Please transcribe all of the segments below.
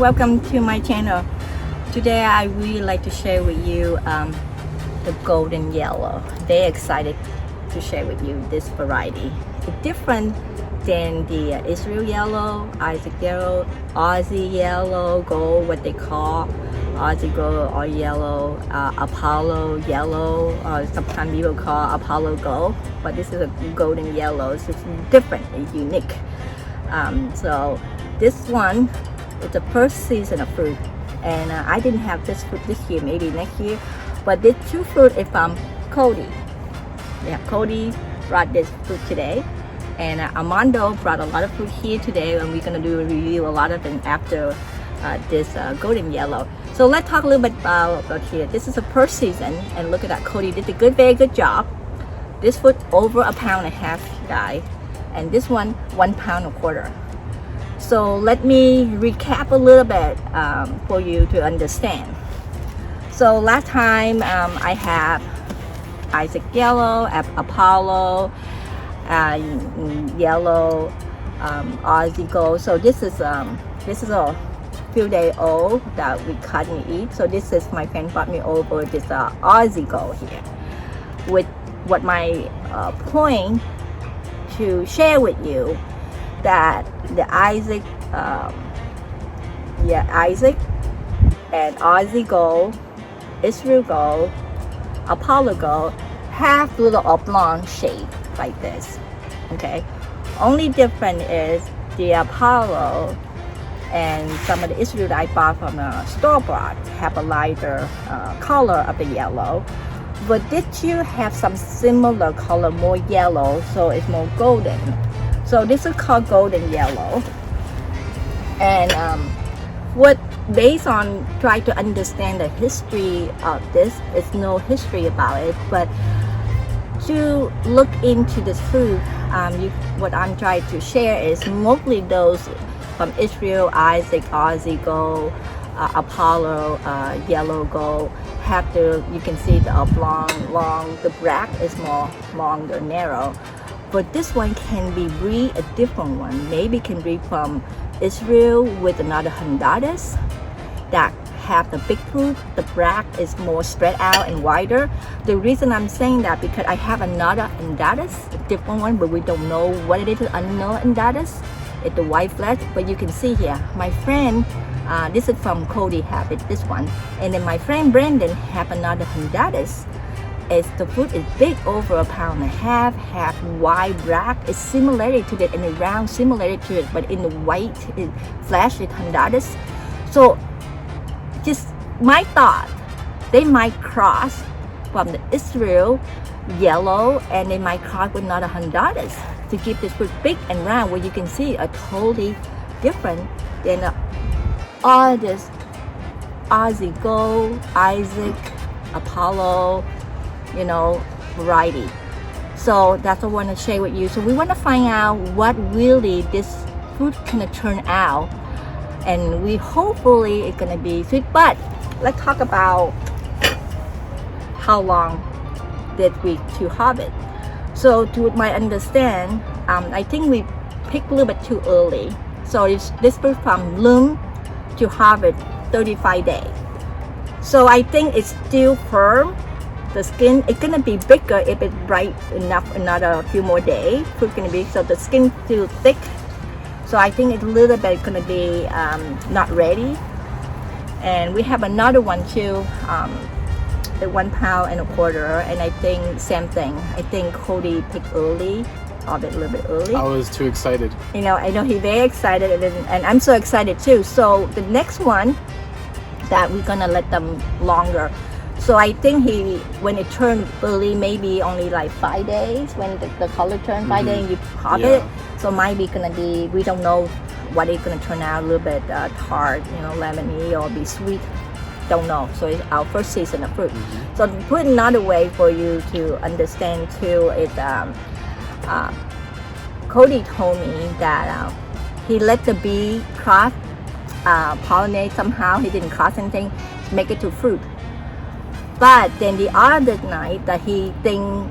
welcome to my channel. Today I really like to share with you the golden yellow. They're excited to share with you this variety. It's different than the Israel yellow, Isaac yellow, Aussie yellow gold, what they call Aussie gold or yellow, Apollo yellow, or sometimes people call Apollo gold, but this is a golden yellow. It's different, it's unique. So this one, it's the first season of fruit, and I didn't have this fruit this year, maybe next year, but this two fruit is from Cody. Yeah, Cody brought this fruit today, and Armando brought a lot of fruit here today, and we're gonna do a review a lot of them after this golden yellow. So let's talk a little bit about here. This is the first season, and look at that. Cody did a very good job. This fruit over 1.5 pounds, guys, and this one 1.25 pounds. So let me recap a little bit for you to understand. So last time I have Isaac yellow, Apollo yellow, Aussie gold. So this is a few days old that we cut and eat. So this is my friend brought me over this Aussie gold here. With what my point to share with you, that the Isaac and Aussie gold, Israel gold, Apollo gold have little oblong shape like this. Okay, only different is the Apollo and some of the Israel that I bought from a store bought have a lighter color of the yellow, but this two have some similar color, more yellow, so it's more golden. So this is called golden yellow, and what based on try to understand the history of this, is no history about it, but to look into this food, what I'm trying to share is mostly those from Israel, Isaac, Aussie gold, Apollo, yellow gold have you can see the oblong, long, the black is more longer, narrow. But this one can be breed a different one. Maybe can breed from Israel with another Honduras that have the big fruit. The black is more spread out and wider. The reason I'm saying that because I have another Honduras, a different one, but we don't know what it is. Unknown Honduras. It's the white flesh, but you can see here. My friend, this is from Cody, have it, this one, and then my friend Brandon have another Honduras. The fruit is big, over 1.5 pounds, half white, black. It's similar to it, and the round similar to it, but in the white flesh is Honduras. So just my thought, they might cross from the Israel yellow, and they might cross with another Honduras to keep this fruit big and round, where you can see a totally different than all this Aussie gold, Isaac, Apollo, variety. So that's what I want to share with you. So we want to find out what really this fruit can turn out, and we hopefully it's gonna be sweet. But let's talk about how long did we to harvest. So to my understand, I think we picked a little bit too early. So this fruit from bloom to harvest 35 days. So I think it's still firm. The skin it's gonna be bigger if it's bright enough. Another few more days, fruit gonna be, so the skin still thick. So I think it's a little bit gonna be not ready. And we have another one too, at 1.25 pounds, and I think same thing. I think Cody picked early, a little bit early. I was too excited. I know he's very excited, and I'm so excited too. So the next one that we're gonna let them longer. So I think when it turned early, maybe only like 5 days, when the color turned 5 days, you harvest it. So might be gonna be, we don't know what it's gonna turn out, a little bit tart, lemony, or be sweet. Don't know. So it's our first season of fruit. So to put another way for you to understand too is Cody told me that he let the bee cross pollinate somehow. He didn't cross anything, make it to fruit. But then the other night that he think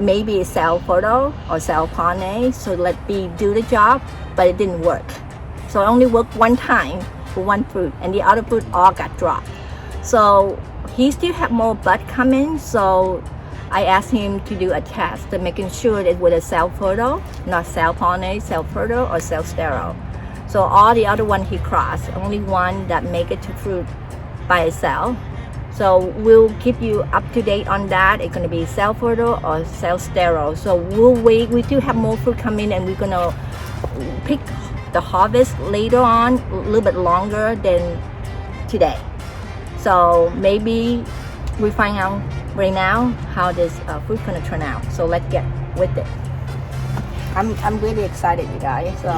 maybe self-photo or self-pollinate, so let bee do the job, but it didn't work. So it only worked one time. for one fruit, and the other fruit all got dropped. So he still have more bud coming. So I asked him to do a test to making sure that with a self-fertile, not self-pollinate, self-fertile or self-sterile. So all the other one he crossed, only one that make it to fruit by itself. So we'll keep you up to date on that. It's gonna be self-fertile or self-sterile. So we'll wait. We still have more fruit coming, and we're gonna pick the harvest later on, a little bit longer than today. So maybe we find out right now how this fruit gonna turn out. So let's get with it. I'm really excited, you guys. So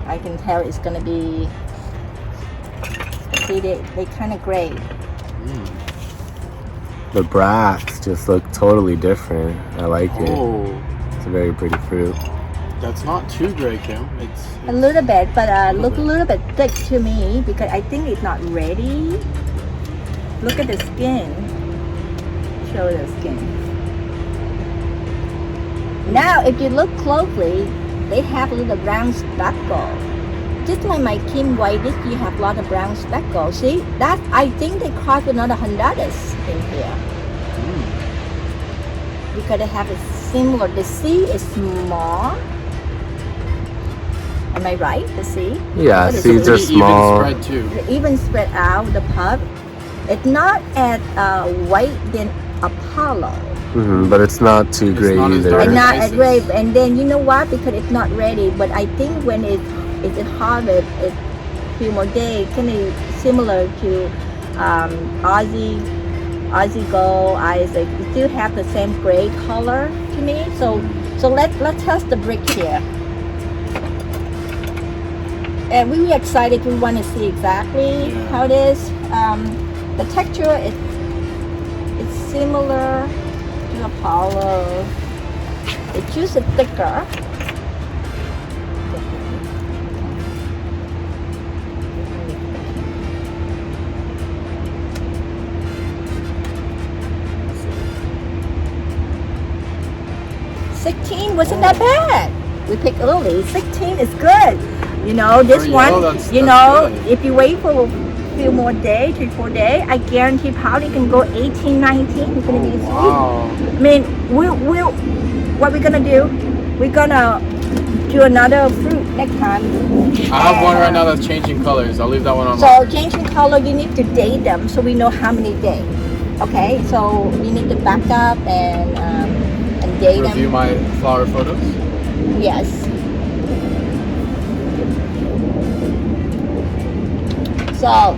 I can tell it's gonna be. See, they kind of gray. The bracts just look totally different. I like it. It's a very pretty fruit. That's not too gray, Kim. It's A little bit, but look a little bit thick to me because I think it's not ready. Look at the skin. Show the skin. Now, if you look closely, they have a little brown speckle. Just like my Kim White, this you have a lot of brown speckles. See, that I think they crossed another Honduras in here. Because they have a similar. The C is small. Am I right? The C? Yeah, What is seeds it? are pretty small. even spread too. They even spread out the pub. It's not as white than Apollo. But it's not too It's great not as either. dark And not as Isis. great. And then you know what? Because it's not ready. But I think when it's harvest, it's few more days, kind of similar to Aussie Gold, Isaac. You still have the same gray color to me. So let's test the brick here. And we were excited. We want to see exactly how it is. The texture is it's similar to Apollo. It's just a thicker. 16 wasn't that bad. We picked early. 16 is good. You know, this For one, yellow, that's you know, good. if you wait for a few more days, 3-4 days, I guarantee probably can go 18, 19. It's gonna be sweet. Wow. I mean, what we're gonna do? We're gonna do another fruit next time. I have one right now that's changing colors. I'll leave that one on. So changing color, you need to date them so we know how many days. Okay, so you need to back up and date Review them. my flower photos. Yes. So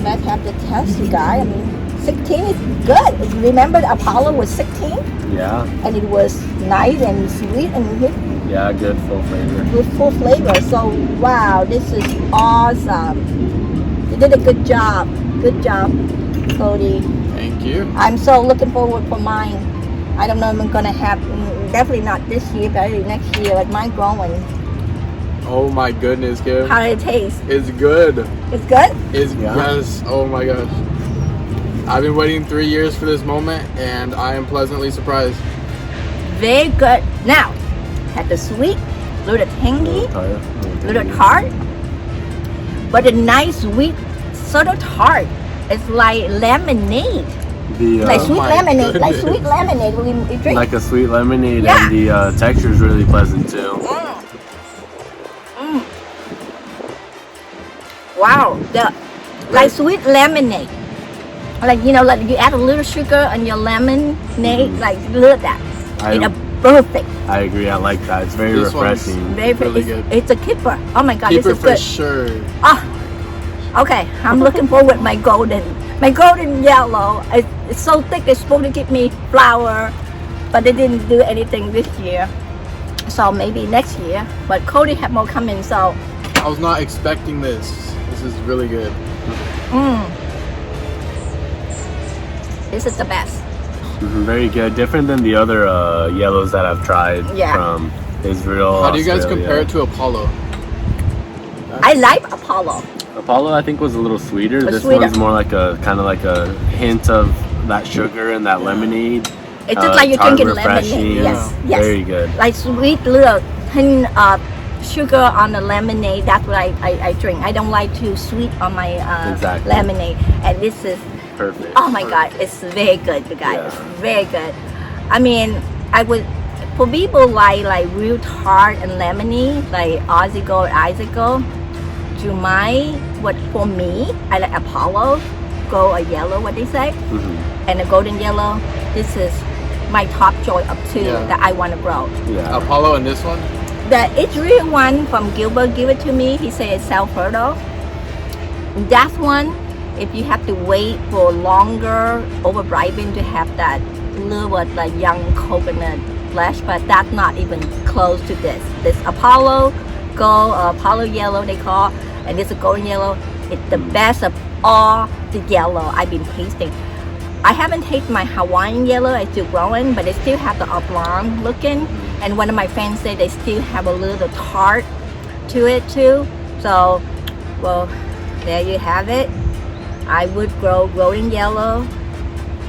let's have the test, you guys. I mean, 16 is good. Remember, the Apollo was 16, Yeah, and it was nice and sweet and yeah, good full flavor. with full flavor. So wow, this is awesome. You did a good job. Good job, Cody. Thank you. I'm so looking forward for mine. I don't know if I'm gonna have, definitely not this year, but next year. Like mine growing. Oh my goodness, Kim. How did it taste? It's good. It's good. It's Yeah. yes. Oh my gosh. I've been waiting 3 years for this moment, and I am pleasantly surprised. Very good. Now, had the sweet, little tangy, little tart, but a nice sweet, subtle tart. It's like lemonade, The like sweet my lemonade, like goodness. sweet lemonade when we drink. like a sweet lemonade, Yeah. and the texture is really pleasant too. Wow, like sweet lemonade. Like, you know, like you add a little sugar on your lemonade, like look at that. It's a perfect, I agree. I like that. It's very This one's refreshing. very Really it's, good. it's a keeper. Oh my god, Keeper this is for good. sure. Ah, okay. I'm looking forward my golden yellow. It's so thick. It's supposed to give me flower, but they didn't do anything this year. So maybe next year. But Cody had more coming. So, I was not expecting this. This is really good. this is the best. Very good. Different than the other yellows that I've tried Yeah. from Israel. How do you guys Australia. compare it to Apollo? I like Apollo. Apollo, I think, was a little sweeter. This Sweeter. one's more like a kind of like a hint of that sugar and that lemonade. It's just like you're tart, drinking refreshing. lemonade. Yes, yes. Very good. Like sweet little hint of sugar on the lemonade. That's what I drink. I don't like too sweet on my Exactly. lemonade. And this is, Perfect. oh my God, it's very good, you guys. Yeah. It's very good. I mean, I would, for people like real tart and lemony, like Aussie Gold, Icicle, Jumai, what for me, I like Apollo, gold or yellow, what they say, and the golden yellow. This is my top choice of two Yeah. that I want to grow. Yeah. Apollo and this one? The Israel one from Gilbert give it to me. He said it's self-fertile. That one, if you have to wait for longer overripen to have that little bit like young coconut flesh, but that's not even close to this. This Apollo Gold, Apollo Yellow they call, and this is golden yellow. It's the best of all the yellow I've been tasting. I haven't tasted my Hawaiian yellow, it's still growing, but they still have the oblong looking. And one of my friends said they still have a little tart to it too. So, well, there you have it. I would grow golden yellow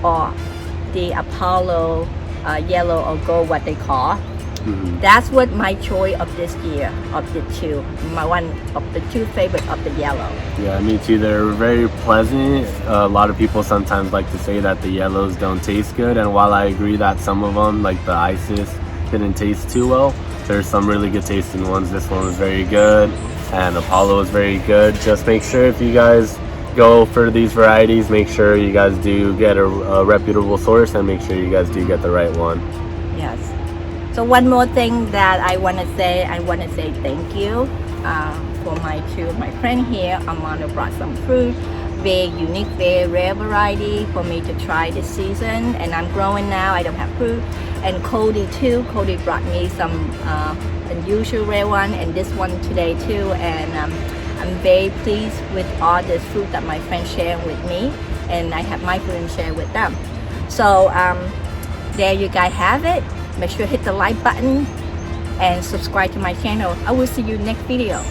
or the Apollo yellow or gold, what they call. That's what my choice of this year of the two. My one of the two favorite of the yellow. Yeah, me too. They're very pleasant. A lot of people sometimes like to say that the yellows don't taste good, and while I agree that some of them, like the Isis, didn't taste too well, there's some really good tasting ones. This one was very good, and Apollo is very good. Just make sure if you guys go for these varieties, make sure you guys do get a reputable source, and make sure you guys do get the right one. Yes. So one more thing that I want to say thank you for my friend here. Armando brought some fruit, very unique, very rare variety for me to try this season. And I'm growing now, I don't have fruit. And Cody too, Cody brought me some unusual rare one and this one today too. And I'm very pleased with all this fruit that my friends share with me. And I have my fruit and share with them. So there you guys have it. Make sure to hit the like button and subscribe to my channel. I will see you next video.